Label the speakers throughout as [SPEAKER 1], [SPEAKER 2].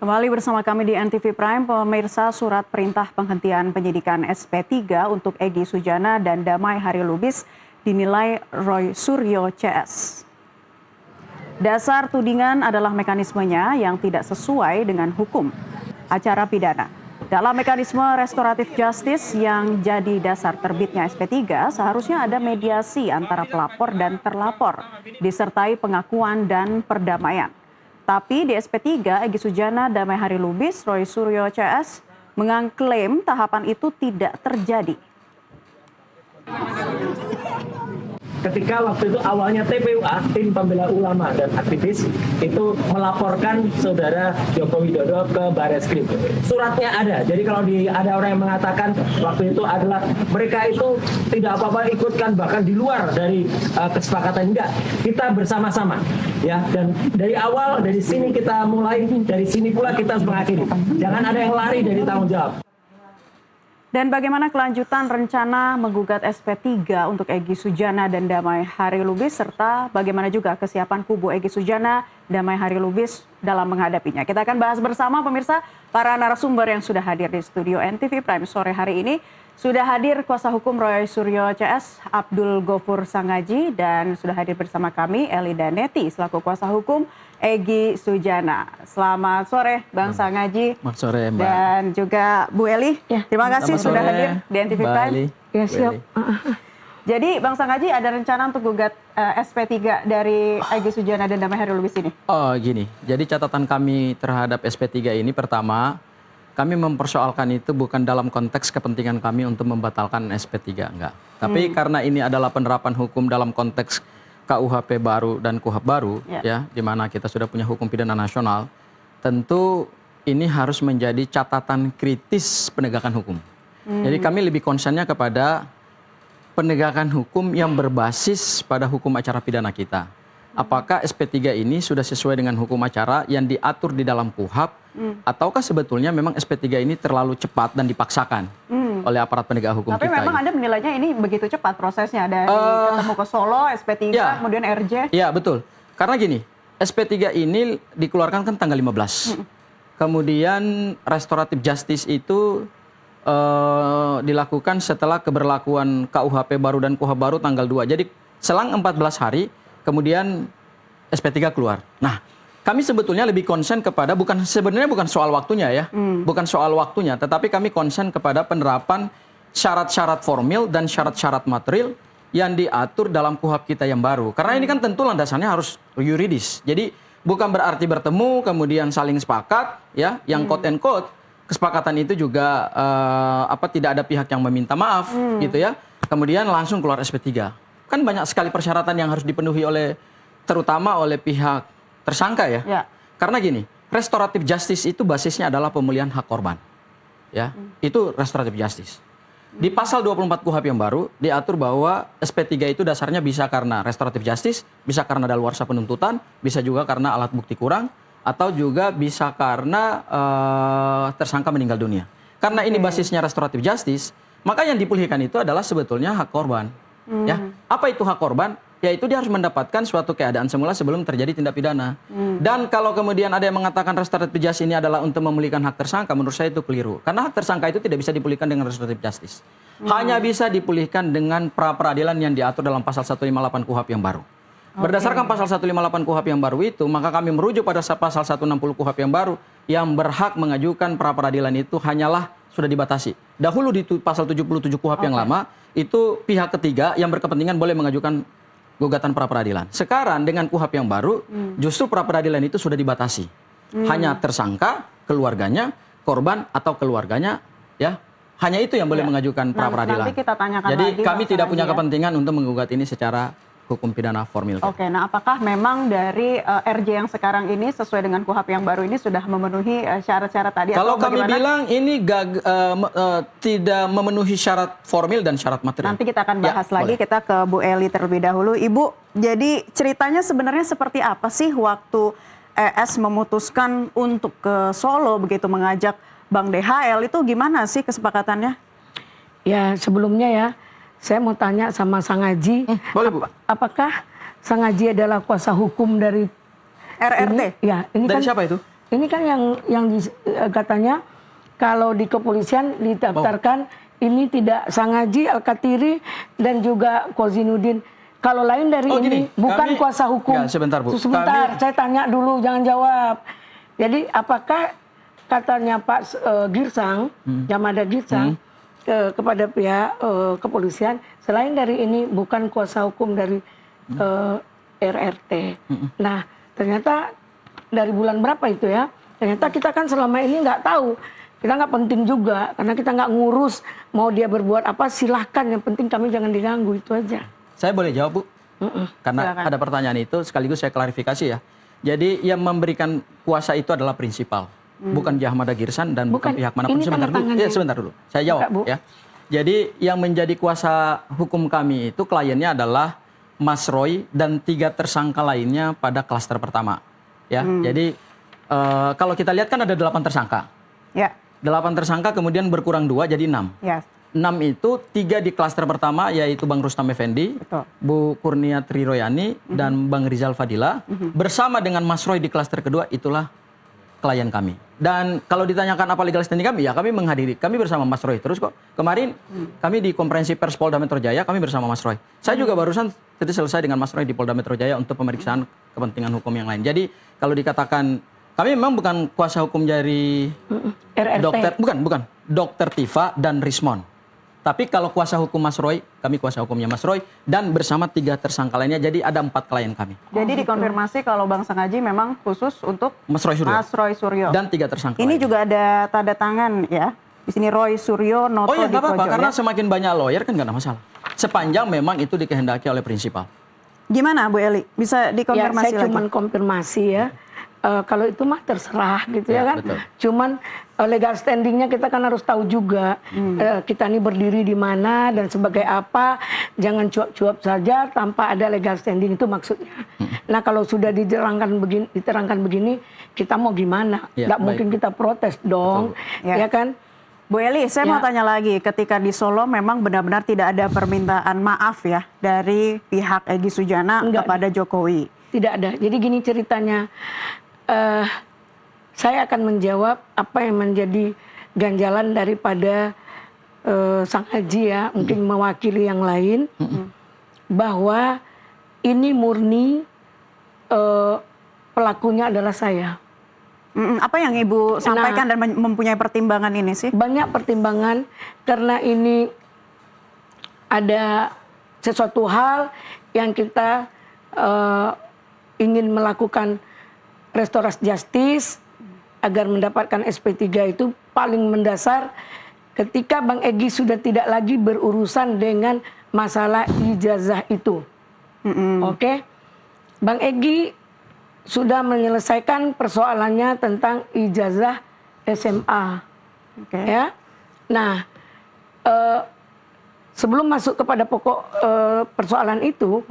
[SPEAKER 1] Kembali bersama kami di NTV Prime, pemirsa. Surat perintah penghentian penyidikan SP3 untuk Egy Sujana dan Damai Hari Lubis dinilai Roy Suryo CS. Dasar tudingan adalah mekanismenya yang tidak sesuai dengan hukum acara pidana. Dalam mekanisme restoratif justice yang jadi dasar terbitnya SP3, seharusnya ada mediasi antara pelapor dan terlapor, disertai pengakuan dan perdamaian. Tapi di SP3, Egy Sujana, Damai Hari Lubis, Roy Suryo CS mengklaim tahapan itu tidak terjadi.
[SPEAKER 2] Ketika waktu itu awalnya TPUA, tim pembela ulama dan aktivis, itu melaporkan saudara Joko Widodo ke Barreskrim. Suratnya ada, jadi kalau ada orang yang mengatakan waktu itu adalah mereka itu tidak apa-apa ikutkan, bahkan di luar dari kesepakatan, enggak. Kita bersama-sama, ya. Dan dari awal, dari sini kita mulai, dari sini pula kita harus mengakhiri. Jangan ada yang lari dari tanggung jawab.
[SPEAKER 1] Dan bagaimana kelanjutan rencana menggugat SP3 untuk Egy Sujana dan Damai Hari Lubis, serta bagaimana juga kesiapan kubu Egy Sujana, Damai Hari Lubis dalam menghadapinya. Kita akan bahas bersama pemirsa para narasumber yang sudah hadir di studio NTV Prime sore hari ini. Sudah hadir kuasa hukum Roy Suryo CS, Abdul Ghafur Sangaji, dan sudah hadir bersama kami Eli Daneti selaku kuasa hukum Egy Sujana. Selamat sore Bang Sangaji.
[SPEAKER 3] Selamat sore Mbak.
[SPEAKER 1] Dan juga Bu Eli.
[SPEAKER 4] Ya.
[SPEAKER 1] Terima kasih sudah hadir di NTV Prime.
[SPEAKER 4] Ya, siap.
[SPEAKER 1] Jadi Bang Sangaji, ada rencana untuk gugat SP3 dari Egy Sujana dan Damai Hari Lubis ini?
[SPEAKER 3] Oh gini, jadi catatan kami terhadap SP3 ini pertama, kami mempersoalkan itu bukan dalam konteks kepentingan kami untuk membatalkan SP3, enggak. Tapi karena ini adalah penerapan hukum dalam konteks KUHP baru dan KUHAP baru, ya, di mana kita sudah punya hukum pidana nasional, tentu ini harus menjadi catatan kritis penegakan hukum. Jadi kami lebih concernnya kepada penegakan hukum yang berbasis pada hukum acara pidana kita. Apakah SP3 ini sudah sesuai dengan hukum acara yang diatur di dalam KUHAP, ataukah sebetulnya memang SP3 ini terlalu cepat dan dipaksakan oleh aparat penegak hukum
[SPEAKER 1] Tapi
[SPEAKER 3] kita?
[SPEAKER 1] Tapi memang Anda menilainya ini begitu cepat prosesnya, dari ketemu ke Solo, SP3, kemudian RJ?
[SPEAKER 3] Iya, betul. Karena gini, SP3 ini dikeluarkan kan tanggal 15. Kemudian restoratif justice itu dilakukan setelah keberlakuan KUHP baru dan KUHAP baru tanggal 2. Jadi selang 14 hari, kemudian SP3 keluar. Nah, kami sebetulnya lebih concern kepada sebenarnya bukan soal waktunya ya, bukan soal waktunya, tetapi kami concern kepada penerapan syarat-syarat formil dan syarat-syarat material yang diatur dalam KUHAP kita yang baru. Karena ini kan tentu landasannya harus yuridis. Jadi bukan berarti bertemu kemudian saling sepakat, ya, yang quote and quote kesepakatan itu juga tidak ada pihak yang meminta maaf, gitu ya. Kemudian langsung keluar SP3. Kan banyak sekali persyaratan yang harus dipenuhi terutama oleh pihak tersangka ya. Karena gini, restoratif justice itu basisnya adalah pemulihan hak korban. Ya, itu restoratif justice. Di pasal 24 KUHAP yang baru diatur bahwa SP3 itu dasarnya bisa karena restoratif justice, bisa karena daluarsa penuntutan, bisa juga karena alat bukti kurang, atau juga bisa karena tersangka meninggal dunia. Karena ini basisnya restoratif justice, maka yang dipulihkan itu adalah sebetulnya hak korban. Ya, apa itu hak korban? Yaitu dia harus mendapatkan suatu keadaan semula sebelum terjadi tindak pidana. Dan kalau kemudian ada yang mengatakan restoratif justice ini adalah untuk memulihkan hak tersangka, menurut saya itu keliru. Karena hak tersangka itu tidak bisa dipulihkan dengan restoratif justice. Hanya bisa dipulihkan dengan pra-peradilan yang diatur dalam pasal 158 KUHAP yang baru. Berdasarkan pasal 158 KUHAP yang baru itu, maka kami merujuk pada pasal 160 KUHAP yang baru, yang berhak mengajukan pra-peradilan itu hanyalah sudah dibatasi. Dahulu di pasal 77 KUHAP yang lama, itu pihak ketiga yang berkepentingan boleh mengajukan gugatan pra-peradilan. Sekarang dengan KUHAP yang baru, justru pra-peradilan itu sudah dibatasi. Hanya tersangka, keluarganya, korban atau keluarganya, ya, hanya itu yang boleh mengajukan pra-peradilan.
[SPEAKER 1] Nanti kita tanyakan
[SPEAKER 3] Jadi
[SPEAKER 1] lagi,
[SPEAKER 3] kami tidak punya
[SPEAKER 1] ya,
[SPEAKER 3] kepentingan untuk menggugat ini secara hukum pidana formil.
[SPEAKER 1] Oke, nah apakah memang dari RJ yang sekarang ini sesuai dengan KUHAP yang baru ini sudah memenuhi syarat-syarat tadi?
[SPEAKER 3] Kalau
[SPEAKER 1] atau
[SPEAKER 3] kami
[SPEAKER 1] bagaimana?
[SPEAKER 3] bilang ini tidak memenuhi syarat formil dan syarat material.
[SPEAKER 1] Nanti kita akan bahas lagi, boleh. Kita ke Bu Eli terlebih dahulu. Ibu, jadi ceritanya sebenarnya seperti apa sih waktu ES memutuskan untuk ke Solo begitu mengajak Bang DHL, itu gimana sih kesepakatannya?
[SPEAKER 4] Ya, sebelumnya ya, saya mau tanya sama Sangaji,
[SPEAKER 3] boleh Bu.
[SPEAKER 4] Apakah Sangaji adalah kuasa hukum dari
[SPEAKER 1] RRT?
[SPEAKER 4] Ini? Ya, ini
[SPEAKER 3] Dari
[SPEAKER 4] kan
[SPEAKER 3] siapa itu?
[SPEAKER 4] Ini kan katanya kalau di kepolisian didaftarkan ini tidak Sangaji, Al-Katiri dan juga Kozinuddin. Kalau lain dari ini bukan kuasa hukum.
[SPEAKER 3] Enggak, sebentar Bu.
[SPEAKER 4] Sebentar, saya tanya dulu, jangan jawab. Jadi apakah katanya Pak Girsang, Yamada Girsang, kepada pihak kepolisian, selain dari ini bukan kuasa hukum dari RRT. Nah, ternyata dari bulan berapa itu ya? Ternyata kita kan selama ini nggak tahu. Kita nggak penting juga, karena kita nggak ngurus mau dia berbuat apa, silahkan. Yang penting kami jangan diganggu, itu aja.
[SPEAKER 3] Saya boleh jawab Bu? Karena
[SPEAKER 1] silakan.
[SPEAKER 3] ada pertanyaan itu, sekaligus saya klarifikasi ya. Jadi yang memberikan kuasa itu adalah prinsipal. Bukan Yamada Girsang dan bukan pihak manapun.
[SPEAKER 4] Ini
[SPEAKER 3] Sebentar dulu. Ya, sebentar dulu. Saya jawab
[SPEAKER 4] Bu.
[SPEAKER 3] ya. Jadi yang menjadi kuasa hukum kami itu kliennya adalah Mas Roy dan 3 tersangka lainnya pada klaster pertama. Ya. Jadi kalau kita lihat kan ada 8 tersangka.
[SPEAKER 1] Ya.
[SPEAKER 3] 8 tersangka kemudian berkurang 2 jadi 6.
[SPEAKER 1] Ya.
[SPEAKER 3] 6 itu 3 di klaster pertama yaitu Bang Rustam Effendi,
[SPEAKER 1] Betul.
[SPEAKER 3] Bu Kurnia Triroyani dan Bang Rizal Fadila bersama dengan Mas Roy di klaster kedua, itulah klien kami. Dan kalau ditanyakan apa legal standing kami, ya kami menghadiri, kami bersama Mas Roy terus kok. Kemarin kami di konferensi pers Polda Metro Jaya kami bersama Mas Roy. Saya juga barusan tadi selesai dengan Mas Roy di Polda Metro Jaya untuk pemeriksaan kepentingan hukum yang lain. Jadi kalau dikatakan kami memang bukan kuasa hukum dari
[SPEAKER 4] RRT.
[SPEAKER 3] dokter, bukan Dokter Tifa dan Rismon. Tapi kalau kuasa hukum Mas Roy, kami kuasa hukumnya Mas Roy dan bersama 3 tersangka lainnya. Jadi ada 4 klien kami.
[SPEAKER 1] Jadi dikonfirmasi kalau Bang Sangaji memang khusus untuk
[SPEAKER 3] Mas Roy Suryo
[SPEAKER 1] Mas Roy Suryo.
[SPEAKER 3] dan 3 tersangka.
[SPEAKER 1] Ini
[SPEAKER 3] lainnya.
[SPEAKER 1] juga ada tanda tangan ya. Di sini Roy Suryo Noto
[SPEAKER 3] Oh ya nggak apa-apa,
[SPEAKER 1] Dipojo,
[SPEAKER 3] karena
[SPEAKER 1] ya.
[SPEAKER 3] semakin banyak lawyer kan nggak ada masalah. Sepanjang memang itu dikehendaki oleh prinsipal.
[SPEAKER 1] Gimana Bu Eli? Bisa
[SPEAKER 4] Ya,
[SPEAKER 1] dikonfirmasi
[SPEAKER 4] saya
[SPEAKER 1] lagi?
[SPEAKER 4] cuman konfirmasi ya. Kalau itu mah terserah gitu ya
[SPEAKER 3] Ya,
[SPEAKER 4] kan.
[SPEAKER 3] betul.
[SPEAKER 4] Cuman legal standingnya kita kan harus tahu juga. Kita ini berdiri di mana dan sebagai apa. Jangan cuap-cuap saja tanpa ada legal standing, itu maksudnya. Nah kalau sudah diterangkan begini, kita mau gimana?
[SPEAKER 3] Ya,
[SPEAKER 4] Nggak mungkin kita protes dong,
[SPEAKER 1] Ya.
[SPEAKER 4] ya kan?
[SPEAKER 1] Bu Eli, saya mau
[SPEAKER 4] Ya.
[SPEAKER 1] tanya lagi. Ketika di Solo memang benar-benar tidak ada permintaan maaf ya dari pihak Egy Sujana
[SPEAKER 4] Enggak
[SPEAKER 1] kepada Jokowi.
[SPEAKER 4] Tidak ada. Jadi gini ceritanya. Saya akan menjawab apa yang menjadi ganjalan daripada Sang Haji ya, mungkin mewakili yang lain, bahwa ini murni pelakunya adalah saya.
[SPEAKER 1] Apa yang Ibu sampaikan dan mempunyai pertimbangan ini sih?
[SPEAKER 4] Banyak pertimbangan karena ini ada sesuatu hal yang kita ingin melakukan restoratif justice agar mendapatkan SP3 itu paling mendasar ketika Bang Egy sudah tidak lagi berurusan dengan masalah ijazah itu. Oke? Bang Egy sudah menyelesaikan persoalannya tentang ijazah SMA.
[SPEAKER 1] Oke.
[SPEAKER 4] Ya. Nah, sebelum masuk kepada pokok persoalan itu,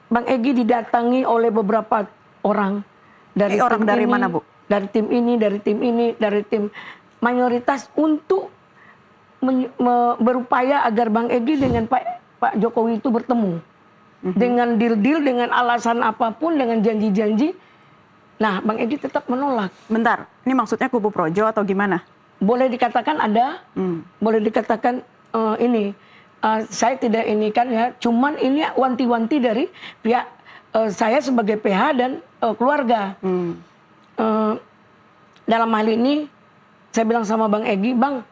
[SPEAKER 4] Bang Egy didatangi oleh beberapa orang dari
[SPEAKER 1] Orang
[SPEAKER 4] tim
[SPEAKER 1] dari
[SPEAKER 4] ini,
[SPEAKER 1] mana, Bu?
[SPEAKER 4] Dari tim ini, dari tim ini, dari tim mayoritas untuk berupaya agar Bang Egy dengan Pak Jokowi itu bertemu. Dengan deal-deal, dengan alasan apapun, dengan janji-janji. Nah, Bang Egy tetap menolak.
[SPEAKER 1] Bentar, ini maksudnya kubu Projo atau gimana?
[SPEAKER 4] Boleh dikatakan ada, boleh dikatakan ini. Saya tidak ini kan ya, cuman ini wanti-wanti dari pihak saya sebagai PH dan keluarga. Dalam hal ini, saya bilang sama Bang Egy, Bang,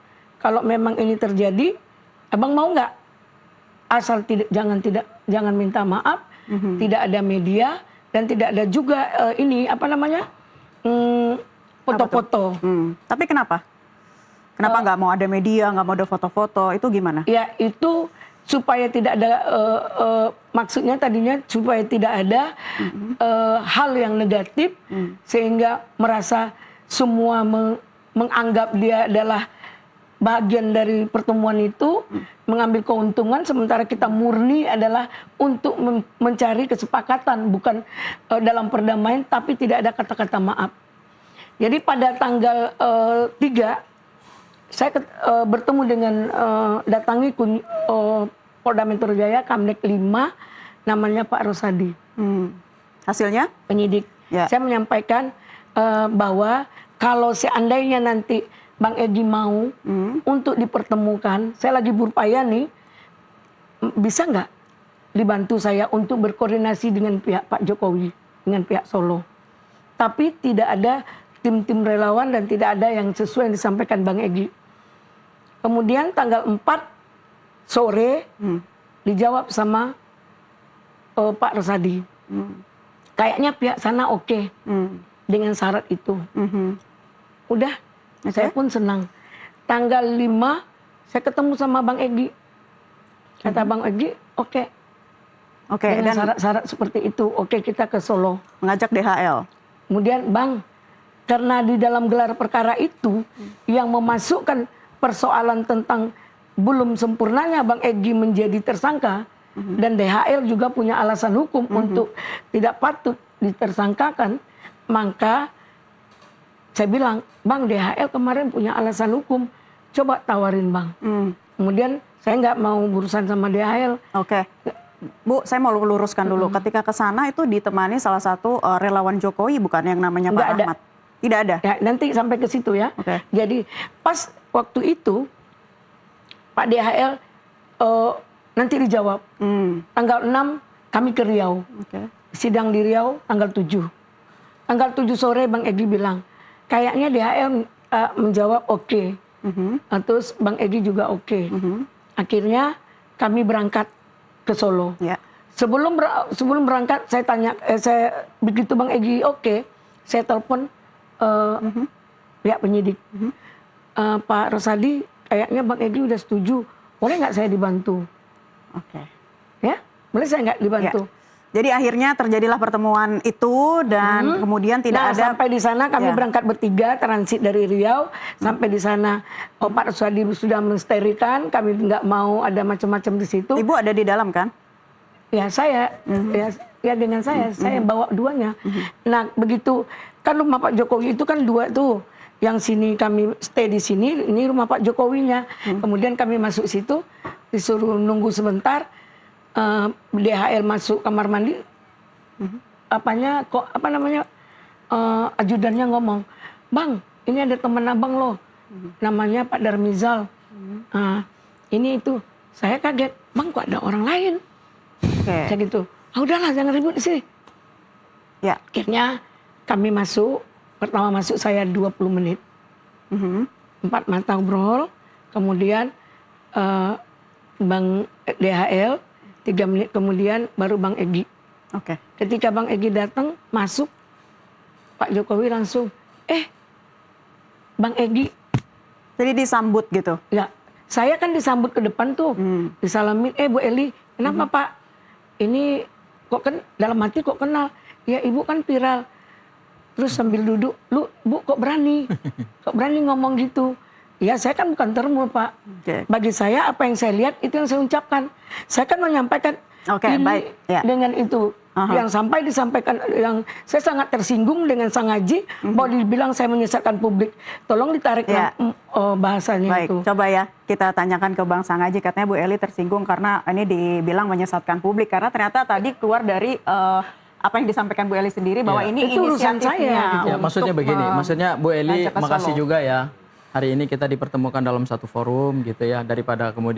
[SPEAKER 4] kalau memang ini terjadi, Abang mau nggak? Asal jangan minta maaf, tidak ada media dan tidak ada juga ini apa namanya foto-foto.
[SPEAKER 1] Tapi kenapa? Kenapa nggak mau ada media, nggak mau ada foto-foto? Itu gimana?
[SPEAKER 4] Ya itu supaya tidak ada maksudnya tadinya supaya tidak ada hal yang negatif sehingga merasa semua menganggap dia adalah bagian dari pertemuan itu, mengambil keuntungan, sementara kita murni adalah untuk mencari kesepakatan, bukan dalam perdamaian, tapi tidak ada kata-kata maaf. Jadi pada tanggal 3 saya bertemu dengan datangi Polda Metro Jaya Kamnek 5 namanya Pak Rosadi.
[SPEAKER 1] Hasilnya?
[SPEAKER 4] Penyidik.
[SPEAKER 1] Ya.
[SPEAKER 4] Saya menyampaikan bahwa kalau seandainya nanti Bang Egy mau untuk dipertemukan, saya lagi berupaya nih, bisa nggak dibantu saya untuk berkoordinasi dengan pihak Pak Jokowi, dengan pihak Solo. Tapi tidak ada tim-tim relawan dan tidak ada yang sesuai yang disampaikan Bang Egy. Kemudian tanggal 4 sore dijawab sama Pak Rosadi. Kayaknya pihak sana oke dengan syarat itu. Udah, saya pun senang. Tanggal 5 saya ketemu sama Bang Egy. Kata Bang Egy, oke.
[SPEAKER 1] Oke,
[SPEAKER 4] Dengan
[SPEAKER 1] dan
[SPEAKER 4] syarat-syarat seperti itu, oke kita ke Solo.
[SPEAKER 1] mengajak DHL.
[SPEAKER 4] Kemudian Bang, karena di dalam gelar perkara itu yang memasukkan persoalan tentang belum sempurnanya Bang Egy menjadi tersangka dan DHL juga punya alasan hukum untuk tidak patut ditersangkakan, maka saya bilang, Bang, DHL kemarin punya alasan hukum, coba tawarin Bang. Kemudian saya nggak mau berurusan sama DHL.
[SPEAKER 1] Oke. Bu, saya mau luruskan dulu. Ketika ke sana itu ditemani salah satu relawan Jokowi, bukan yang namanya Pak
[SPEAKER 4] Nggak ada.
[SPEAKER 1] Ahmad? Tidak ada?
[SPEAKER 4] Ya, nanti sampai ke situ ya.
[SPEAKER 1] Oke.
[SPEAKER 4] Jadi pas waktu itu Pak DHL nanti dijawab. Tanggal 6 kami ke Riau.
[SPEAKER 1] Oke.
[SPEAKER 4] Sidang di Riau tanggal 7. Tanggal 7 sore Bang Egy bilang, kayaknya DHL menjawab oke. Terus Bang Egy juga oke. Akhirnya kami berangkat ke Solo.
[SPEAKER 1] Ya.
[SPEAKER 4] Sebelum berangkat saya tanya, saya begitu Bang Egy oke, saya telepon pihak penyidik. Pak Rosadi, kayaknya Bang Egy udah setuju, boleh nggak saya dibantu?
[SPEAKER 1] Oke.
[SPEAKER 4] Ya, boleh saya nggak dibantu?
[SPEAKER 1] Ya. Jadi akhirnya terjadilah pertemuan itu dan kemudian tidak ada.
[SPEAKER 4] Sampai di sana kami
[SPEAKER 1] Ya.
[SPEAKER 4] berangkat bertiga transit dari Riau sampai di sana Pak Rosadi sudah mensterikan, kami nggak mau ada macam-macam di situ.
[SPEAKER 1] Ibu ada di dalam kan?
[SPEAKER 4] Ya saya, ya dengan saya bawa duanya. Nah begitu kan rumah Pak Jokowi itu kan dua tuh, yang sini kami stay di sini, ini rumah Pak Jokowinya. Kemudian kami masuk situ, disuruh nunggu sebentar. DHL masuk kamar mandi, ajudannya ngomong, Bang, ini ada teman abang loh, namanya Pak Darmizal. Ini itu, saya kaget, Bang kok ada orang lain?
[SPEAKER 1] Oke.
[SPEAKER 4] Kayak gitu. Udahlah jangan ribut di sini.
[SPEAKER 1] Ya.
[SPEAKER 4] Akhirnya kami masuk, pertama masuk saya 20 menit. 4 mata ngobrol, kemudian Bang DHL, 3 menit kemudian baru Bang Egy.
[SPEAKER 1] Oke.
[SPEAKER 4] Ketika Bang Egy datang, masuk, Pak Jokowi langsung, Bang Egy.
[SPEAKER 1] Jadi disambut gitu?
[SPEAKER 4] Ya, saya kan disambut ke depan tuh, disalamin, Bu Eli, kenapa Pak? Ini kok dalam hati kok kenal? Ya Ibu kan viral. Terus sambil duduk, Bu kok berani ngomong gitu? Ya saya kan bukan termo Pak.
[SPEAKER 1] Oke.
[SPEAKER 4] Bagi saya apa yang saya lihat itu yang saya ucapkan. Saya kan menyampaikan ini
[SPEAKER 1] baik. Ya.
[SPEAKER 4] dengan itu. Yang disampaikan, yang saya sangat tersinggung dengan Sang Haji, bahwa dibilang saya menyesatkan publik. Tolong ditarik bahasanya
[SPEAKER 1] Baik,
[SPEAKER 4] itu.
[SPEAKER 1] coba ya kita tanyakan ke Bang Sang Haji. Katanya Bu Eli tersinggung karena ini dibilang menyesatkan publik. Karena ternyata tadi keluar dari apa yang disampaikan Bu Eli sendiri bahwa ini
[SPEAKER 4] Itu urusan
[SPEAKER 1] inisiatifnya.
[SPEAKER 4] saya, gitu.
[SPEAKER 3] Ya, maksudnya
[SPEAKER 1] untuk,
[SPEAKER 3] begini, maksudnya Bu Eli
[SPEAKER 1] ngajak ke
[SPEAKER 3] makasih
[SPEAKER 1] Solo.
[SPEAKER 3] juga ya. Hari ini kita dipertemukan dalam satu forum gitu ya, daripada kemudian